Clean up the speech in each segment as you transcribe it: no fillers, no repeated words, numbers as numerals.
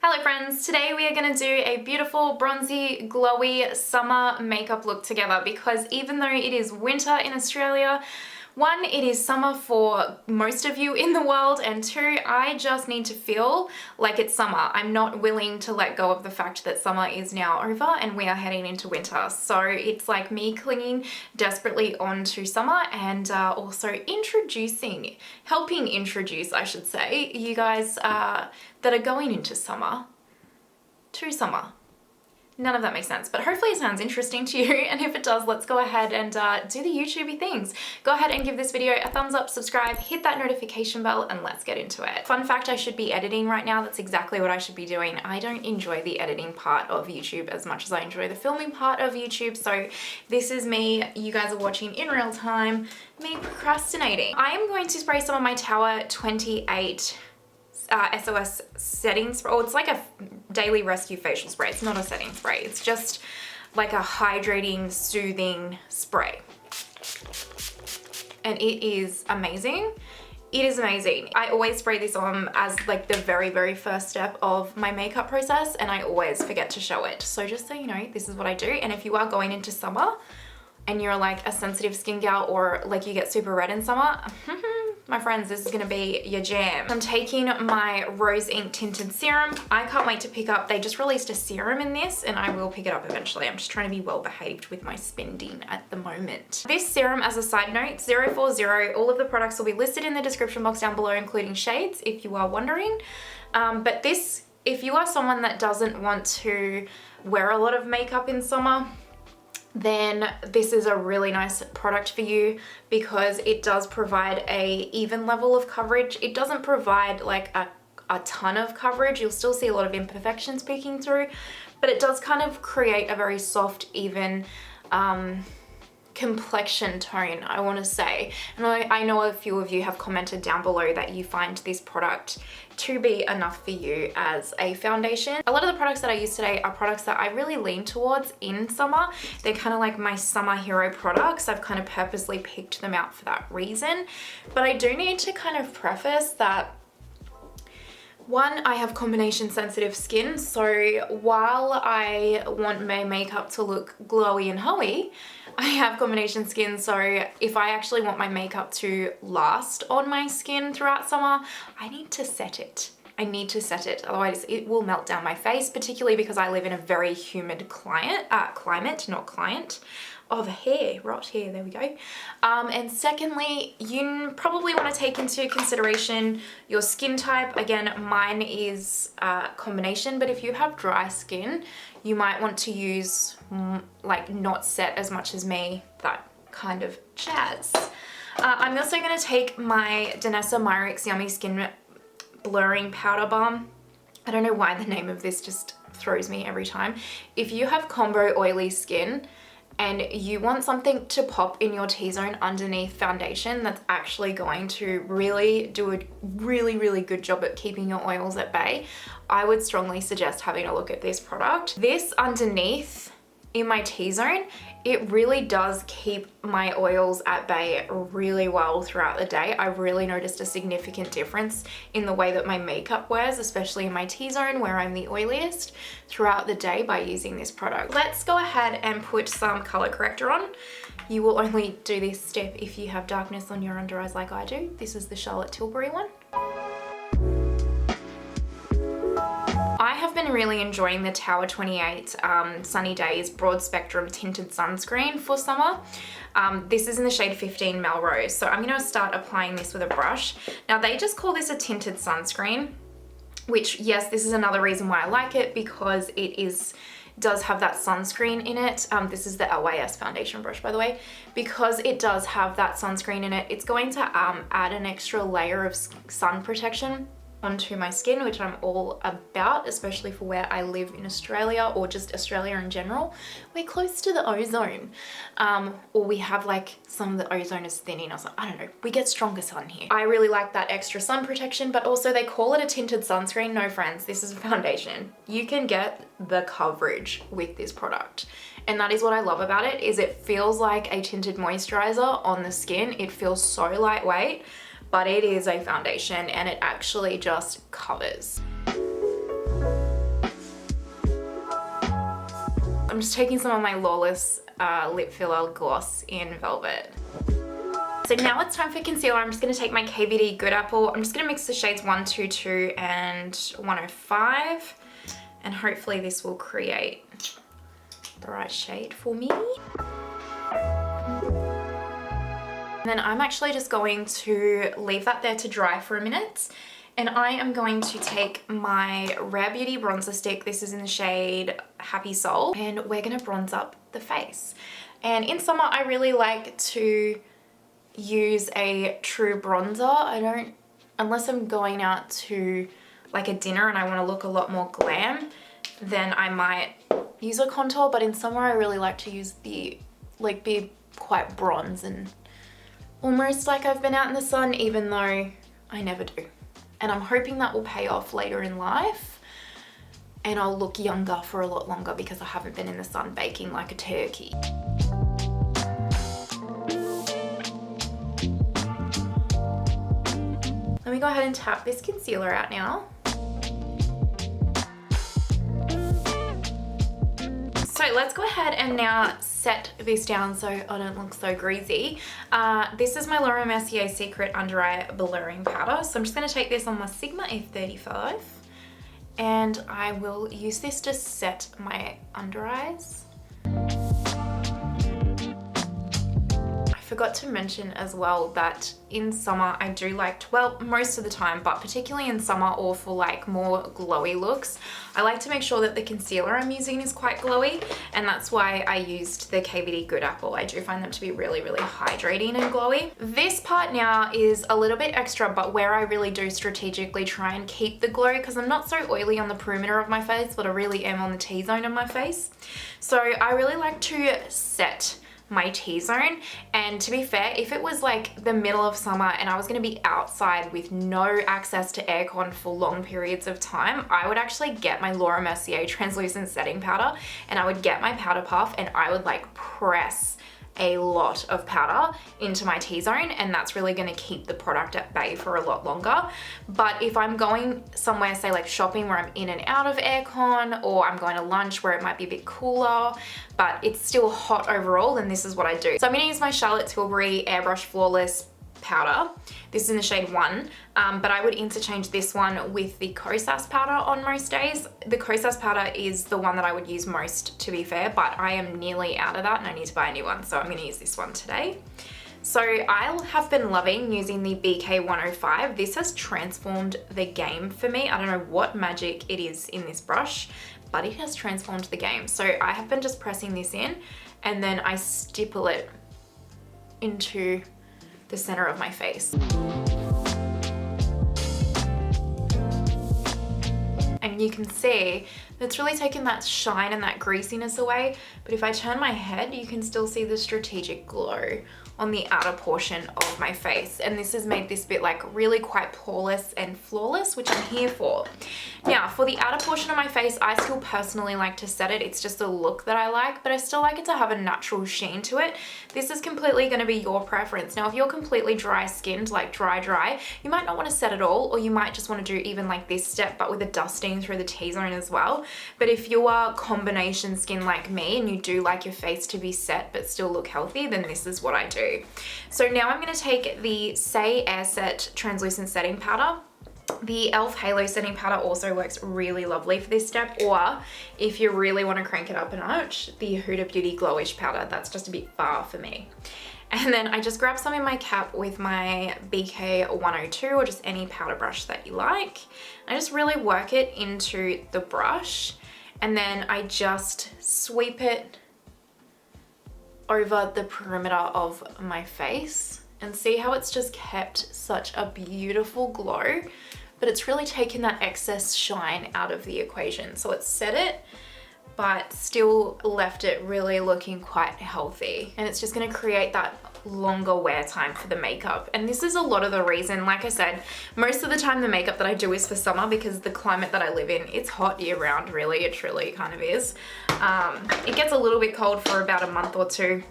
Hello friends, today we are going to do a beautiful bronzy glowy summer makeup look together because even though it is winter in Australia, one, it is summer for most of you in the world, and two, I just need to feel like it's summer. I'm not willing to let go of the fact that summer is now over and we are heading into winter. So it's like me clinging desperately onto summer and also helping introduce, I should say, you guys that are going into summer to summer. None of that makes sense, but hopefully it sounds interesting to you, and if it does, let's go ahead and do the YouTubey things. Go ahead and give this video a thumbs up, subscribe, hit that notification bell, and let's get into it. Fun fact, I should be editing right now. That's exactly what I should be doing. I don't enjoy the editing part of YouTube as much as I enjoy the filming part of YouTube, so this is me. You guys are watching in real time, me procrastinating. I am going to spray some of my Tower 28 SOS setting spray. Oh, it's like a daily rescue facial spray. It's not a setting spray. It's just like a hydrating, soothing spray. And it is amazing. It is amazing. I always spray this on as like the very, very first step of my makeup process, and I always forget to show it. So just so you know, this is what I do. And if you are going into summer and you're like a sensitive skin gal, or like you get super red in summer, my friends, this is gonna be your jam. I'm taking my Rose Ink Tinted Serum. I can't wait to pick up, they just released a serum in this, and I will pick it up eventually. I'm just trying to be well behaved with my spending at the moment. This serum, as a side note, 040, all of the products will be listed in the description box down below, including shades, if you are wondering. But this, if you are someone that doesn't want to wear a lot of makeup in summer, then this is a really nice product for you because it does provide a even level of coverage. It doesn't provide like a ton of coverage. You'll still see a lot of imperfections peeking through, but it does kind of create a very soft, even complexion tone, I want to say. And I know a few of you have commented down below that you find this product to be enough for you as a foundation. A lot of the products that I use today are products that I really lean towards in summer. They're kind of like my summer hero products. I've kind of purposely picked them out for that reason. But I do need to kind of preface that, one, I have combination sensitive skin, so while I want my makeup to look glowy and hoey, I have combination skin, so if I actually want my makeup to last on my skin throughout summer, I need to set it. I need to set it, otherwise it will melt down my face, particularly because I live in a very humid climate, Oh, the hair, rot hair, there we go. And secondly, you probably want to take into consideration your skin type. Again, mine is combination, but if you have dry skin, you might want to use like not set as much as me, that kind of jazz. I'm also going to take my Danessa Myricks Yummy Skin Blurring Powder Balm. I don't know why the name of this just throws me every time. If you have combo oily skin, and you want something to pop in your T-zone underneath foundation that's actually going to really do a really good job at keeping your oils at bay, I would strongly suggest having a look at this product. This underneath in my T-zone, it really does keep my oils at bay really well throughout the day. I've really noticed a significant difference in the way that my makeup wears, especially in my T-zone where I'm the oiliest, throughout the day by using this product. Let's go ahead and put some color corrector on. You will only do this step if you have darkness on your under eyes like I do. This is the Charlotte Tilbury one. I have been really enjoying the Tower 28 Sunny Days Broadspectrum Tinted Sunscreen for summer. This is in the shade 15 Melrose. So I'm going to start applying this with a brush. Now they just call this a tinted sunscreen, which, yes, this is another reason why I like it, because it does have that sunscreen in it. This is the LYS foundation brush, by the way. Because it does have that sunscreen in it, it's going to add an extra layer of sun protection onto my skin, which I'm all about, especially for where I live in Australia, or just Australia in general. We're close to the ozone, or we have like some of the ozone is thinning or something. I don't know, we get stronger sun here. I really like that extra sun protection, but also they call it a tinted sunscreen. No friends, this is a foundation. You can get the coverage with this product. And that is what I love about it, is it feels like a tinted moisturizer on the skin. It feels so lightweight, but it is a foundation and it actually just covers. I'm just taking some of my Lawless lip filler gloss in Velvet. So now it's time for concealer. I'm just going to take my KVD Good Apple. I'm just going to mix the shades 122 and 105. And hopefully this will create the right shade for me. And then I'm actually just going to leave that there to dry for a minute. And I am going to take my Rare Beauty bronzer stick. This is in the shade Happy Soul. And we're going to bronze up the face. And in summer, I really like to use a true bronzer. Unless I'm going out to like a dinner and I want to look a lot more glam, then I might use a contour. But in summer, I really like to use be quite bronze and almost like I've been out in the sun, even though I never do. And I'm hoping that will pay off later in life and I'll look younger for a lot longer because I haven't been in the sun baking like a turkey. Let me go ahead and tap this concealer out now. So let's go ahead and now set this down so I don't look so greasy. This is my Laura Mercier Secret Under Eye Blurring Powder. So I'm just going to take this on my Sigma F35 and I will use this to set my under eyes. I forgot to mention as well that in summer I do like, well, most of the time, but particularly in summer or for like more glowy looks, I like to make sure that the concealer I'm using is quite glowy, and that's why I used the KVD Good Apple. I do find them to be really, really hydrating and glowy. This part now is a little bit extra, but where I really do strategically try and keep the glow because I'm not so oily on the perimeter of my face, but I really am on the T-zone of my face. So I really like to set my T-zone, and to be fair, if it was like the middle of summer and I was going to be outside with no access to aircon for long periods of time, I would actually get my Laura Mercier translucent setting powder and I would get my powder puff and I would like press a lot of powder into my T-zone, and that's really going to keep the product at bay for a lot longer. But if I'm going somewhere, say like shopping, where I'm in and out of aircon, or I'm going to lunch where it might be a bit cooler but it's still hot overall, then this is what I do. So I'm going to use my Charlotte Tilbury Airbrush Flawless powder. This is in the shade 1, but I would interchange this one with the Kosas powder on most days. The Kosas powder is the one that I would use most, to be fair, but I am nearly out of that and I need to buy a new one, so I'm going to use this one today. So I have been loving using the BK105. This has transformed the game for me. I don't know what magic it is in this brush, but it has transformed the game. So I have been just pressing this in and then I stipple it into the center of my face. And you can see it's really taken that shine and that greasiness away, but if I turn my head, you can still see the strategic glow on the outer portion of my face. And this has made this bit like really quite poreless and flawless, which I'm here for. Now, for the outer portion of my face, I still personally like to set it. It's just a look that I like, but I still like it to have a natural sheen to it. This is completely gonna be your preference. Now, if you're completely dry skinned, like dry, you might not wanna set it all, or you might just wanna do even like this step, but with a dusting through the T-zone as well. But if you are combination skin like me and you do like your face to be set but still look healthy, then this is what I do. So now I'm going to take the Saie Airset translucent setting powder. The e.l.f. Halo setting powder also works really lovely for this step, or if you really want to crank it up a notch, the Huda Beauty Glowish powder. That's just a bit far for me. And then I just grab some in my cap with my BK102 or just any powder brush that you like. I just really work it into the brush and then I just sweep it over the perimeter of my face, and see how it's just kept such a beautiful glow, but it's really taken that excess shine out of the equation. So it's set it, but still left it really looking quite healthy. And it's just gonna create that longer wear time for the makeup. And this is a lot of the reason, like I said, most of the time the makeup that I do is for summer because the climate that I live in, it's hot year round, really, it truly kind of is. It gets a little bit cold for about a month or two,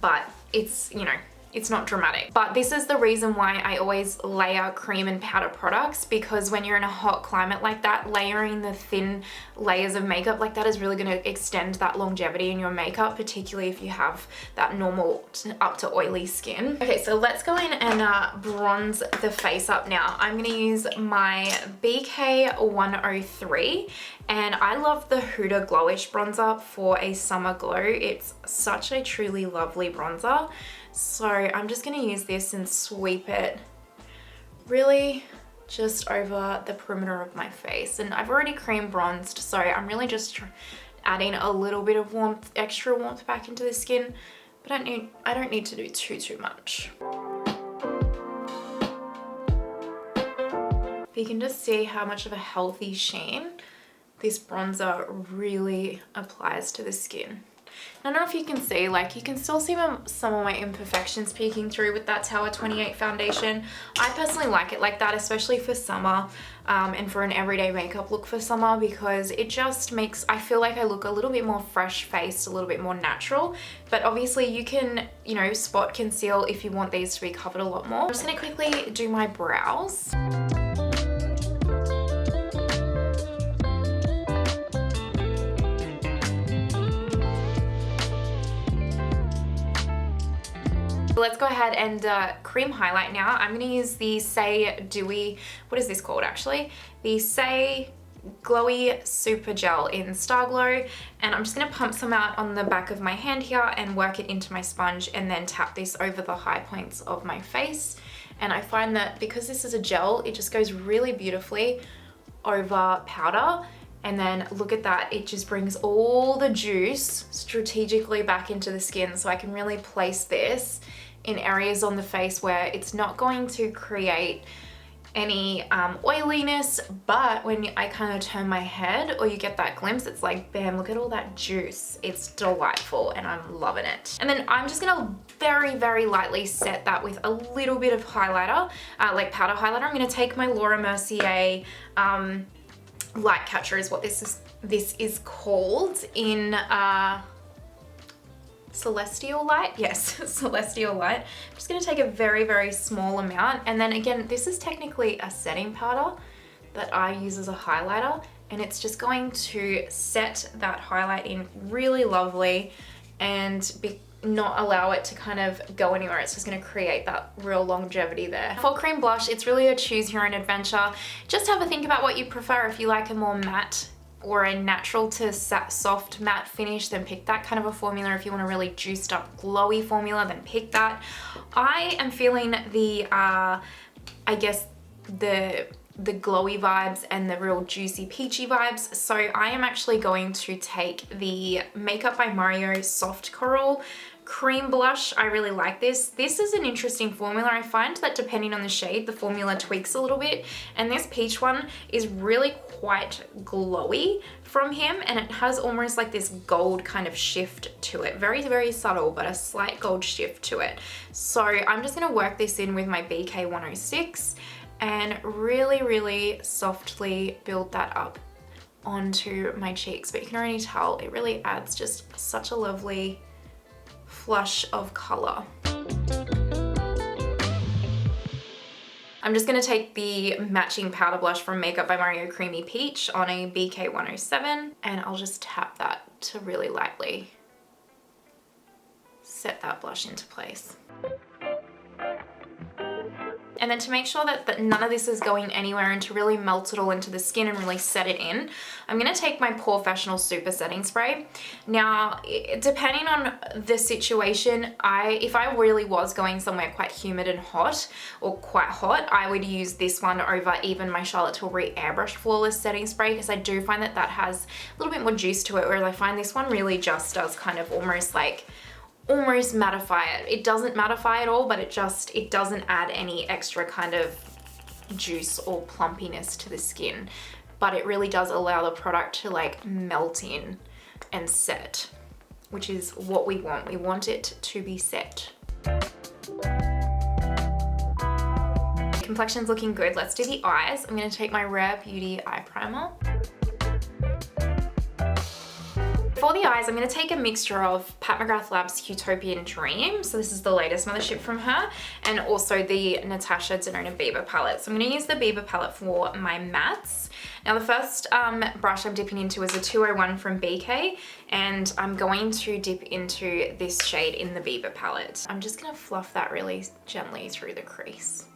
but it's, you know, it's not dramatic. But this is the reason why I always layer cream and powder products, because when you're in a hot climate like that, layering the thin layers of makeup like that is really going to extend that longevity in your makeup, particularly if you have that normal up to oily skin. Okay, so let's go in and bronze the face up now. I'm going to use my BK 103, and I love the Huda Glowish bronzer for a summer glow. It's such a truly lovely bronzer. So I'm just going to use this and sweep it really just over the perimeter of my face. And I've already cream bronzed, so I'm really just adding a little bit of warmth, extra warmth back into the skin, but I don't need to do too much. But you can just see how much of a healthy sheen this bronzer really applies to the skin. I don't know if you can see, like, you can still see some of my imperfections peeking through with that Tower 28 foundation. I personally like it like that, especially for summer and for an everyday makeup look for summer, because it just makes, I feel like I look a little bit more fresh faced, a little bit more natural. But obviously you can, you know, spot conceal if you want these to be covered a lot more. I'm just going to quickly do my brows. Let's go ahead and cream highlight now. I'm going to use the Saie Dewy, what is this called actually? The Saie Glowy Super Gel in Star Glow, and I'm just going to pump some out on the back of my hand here and work it into my sponge, and then tap this over the high points of my face. And I find that because this is a gel, it just goes really beautifully over powder. And then look at that, it just brings all the juice strategically back into the skin, so I can really place this in areas on the face where it's not going to create any oiliness, but when I kind of turn my head or you get that glimpse, it's like, bam, look at all that juice. It's delightful and I'm loving it. And then I'm just gonna very lightly set that with a little bit of highlighter, like powder highlighter. I'm gonna take my Laura Mercier light catcher is what this is called in Celestial Light. Yes, Celestial Light. I'm just going to take a very small amount, and then again, this is technically a setting powder that I use as a highlighter, and it's just going to set that highlight in really lovely and not allow it to kind of go anywhere. It's just going to create that real longevity there. For cream blush, it's really a choose your own adventure. Just have a think about what you prefer. If you like a more matte or a natural to soft matte finish, then pick that kind of a formula. If you want a really juiced up glowy formula, then pick that. I am feeling the I guess the glowy vibes and the real juicy peachy vibes, so I am actually going to take the Makeup by Mario Soft Coral cream blush. I really like this. This is an interesting formula. I find that depending on the shade, the formula tweaks a little bit, and this peach one is really quite glowy from him, and it has almost like this gold kind of shift to it. Very subtle, but a slight gold shift to it. So I'm just going to work this in with my BK 106 and really softly build that up onto my cheeks. But you can already tell it really adds just such a lovely flush of color. I'm just going to take the matching powder blush from Makeup by Mario Creamy Peach on a BK 107, and I'll just tap that to really lightly set that blush into place. And then to make sure that none of this is going anywhere and to really melt it all into the skin and really set it in, I'm going to take my Professional Super Setting Spray. Now, depending on the situation, if I really was going somewhere quite humid and hot, or quite hot, I would use this one over even my Charlotte Tilbury Airbrush Flawless Setting Spray, because I do find that that has a little bit more juice to it, whereas I find this one really just does kind of almost mattify it. It doesn't mattify at all, but it doesn't add any extra kind of juice or plumpiness to the skin, but it really does allow the product to like melt in and set, which is what we want. We want it to be set. Complexion's looking good. Let's do the eyes. I'm going to take my Rare Beauty eye primer. For the eyes, I'm going to take a mixture of Pat McGrath Labs Huetopian Dream. So this is the latest mothership from her. And also the Natasha Denona Biba palette. So I'm going to use the Biba palette for my mattes. Now the first brush I'm dipping into is a 201 from BK. And I'm going to dip into this shade in the Biba palette. I'm just going to fluff that really gently through the crease.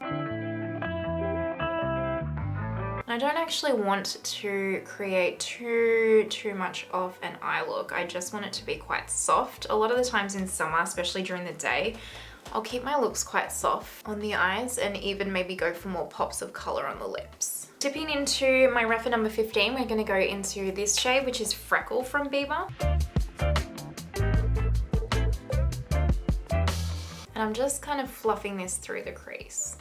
I don't actually want to create too much of an eye look. I just want it to be quite soft. A lot of the times in summer, especially during the day, I'll keep my looks quite soft on the eyes and even maybe go for more pops of color on the lips. Dipping into my Refa number 15, we're going to go into this shade, which is Freckle from Biba. And I'm just kind of fluffing this through the crease.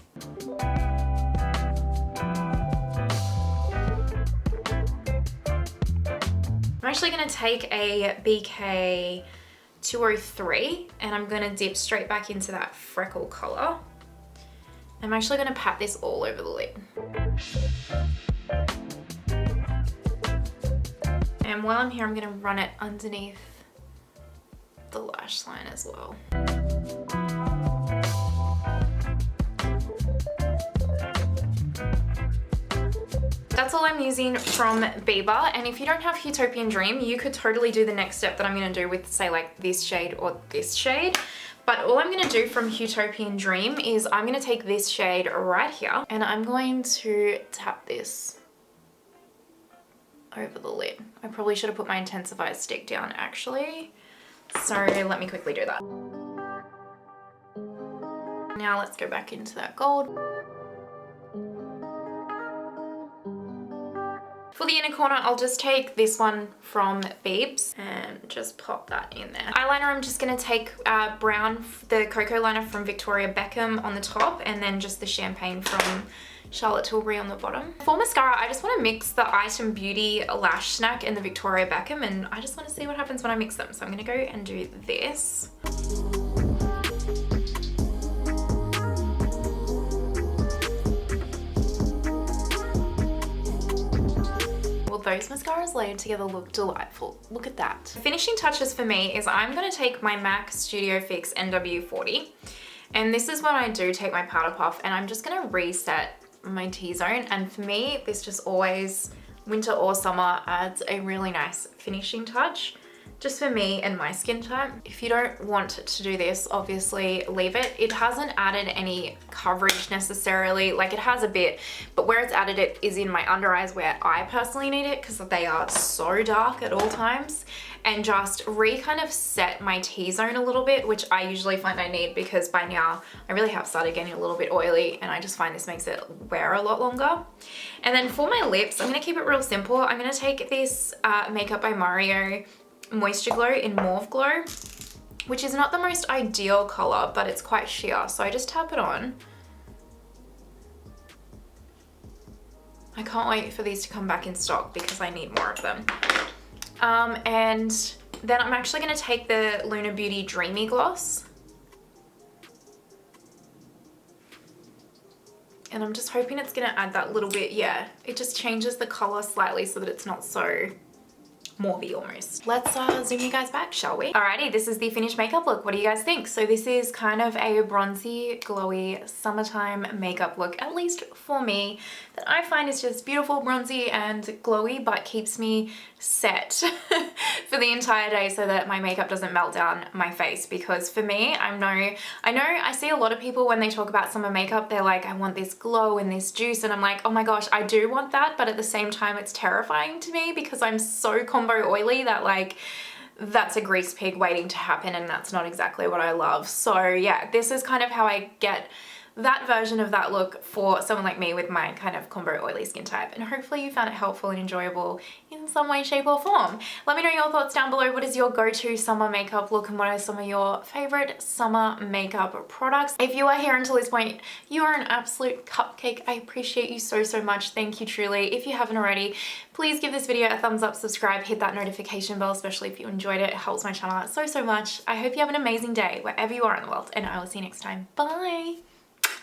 I'm actually going to take a BK 203 and I'm going to dip straight back into that freckle color. I'm actually going to pat this all over the lid. And while I'm here, I'm going to run it underneath the lash line as well. That's all I'm using from Biba, and if you don't have Huetopian Dream, you could totally do the next step that I'm going to do with, say, like this shade or this shade. But all I'm going to do from Huetopian Dream is I'm going to take this shade right here and I'm going to tap this over the lid. I probably should have put my intensifier stick down actually, so let me quickly do that. Now let's go back into that gold. For the inner corner, I'll just take this one from Biebs and just pop that in there. Eyeliner, I'm just going to take brown, the Cocoa liner from Victoria Beckham on the top, and then just the champagne from Charlotte Tilbury on the bottom. For mascara, I just want to mix the Item Beauty Lash Snack and the Victoria Beckham, and I just want to see what happens when I mix them. So I'm going to go and do this. Those mascaras layered together look delightful. Look at that. Finishing touches for me is I'm going to take my MAC Studio Fix NW40, and this is when I do take my powder puff and I'm just going to reset my T-zone, and for me this just always, winter or summer, adds a really nice finishing touch. Just for me and my skin type. If you don't want to do this, obviously leave it. It hasn't added any coverage necessarily, like it has a bit, but where it's added it is in my under eyes where I personally need it because they are so dark at all times, and just kind of set my T-zone a little bit, which I usually find I need because by now I really have started getting a little bit oily and I just find this makes it wear a lot longer. And then for my lips, I'm going to keep it real simple. I'm going to take this Makeup by Mario Moisture Glow in Mauve Glow, which is not the most ideal color, but it's quite sheer, so I just tap it on. I can't wait for these to come back in stock because I need more of them. And then I'm actually going to take the Luna Beauty Dreamy Gloss, and I'm just hoping it's going to add that little bit. Yeah, it just changes the color slightly so that it's not so mauvey almost. Let's zoom you guys back, shall we? Alrighty, this is the finished makeup look. What do you guys think? So this is kind of a bronzy, glowy, summertime makeup look, at least for me, that I find is just beautiful, bronzy and glowy, but keeps me set for the entire day so that my makeup doesn't melt down my face. Because for me, I know I see a lot of people when they talk about summer makeup, they're like, I want this glow and this juice, and I'm like, oh my gosh, I do want that, but at the same time it's terrifying to me because I'm so combo oily that like that's a grease pig waiting to happen, and that's not exactly what I love. So yeah, this is kind of how I get that version of that look for someone like me with my kind of combo oily skin type, and hopefully you found it helpful and enjoyable in some way, shape or form. Let me know your thoughts down below. What is your go-to summer makeup look and what are some of your favorite summer makeup products? If you are here until this point, you are an absolute cupcake. I appreciate you so much. Thank you truly. If you haven't already, please give this video a thumbs up, subscribe, hit that notification bell, especially if you enjoyed it. It helps my channel out so much. I hope you have an amazing day wherever you are in the world, and I will see you next time. Bye.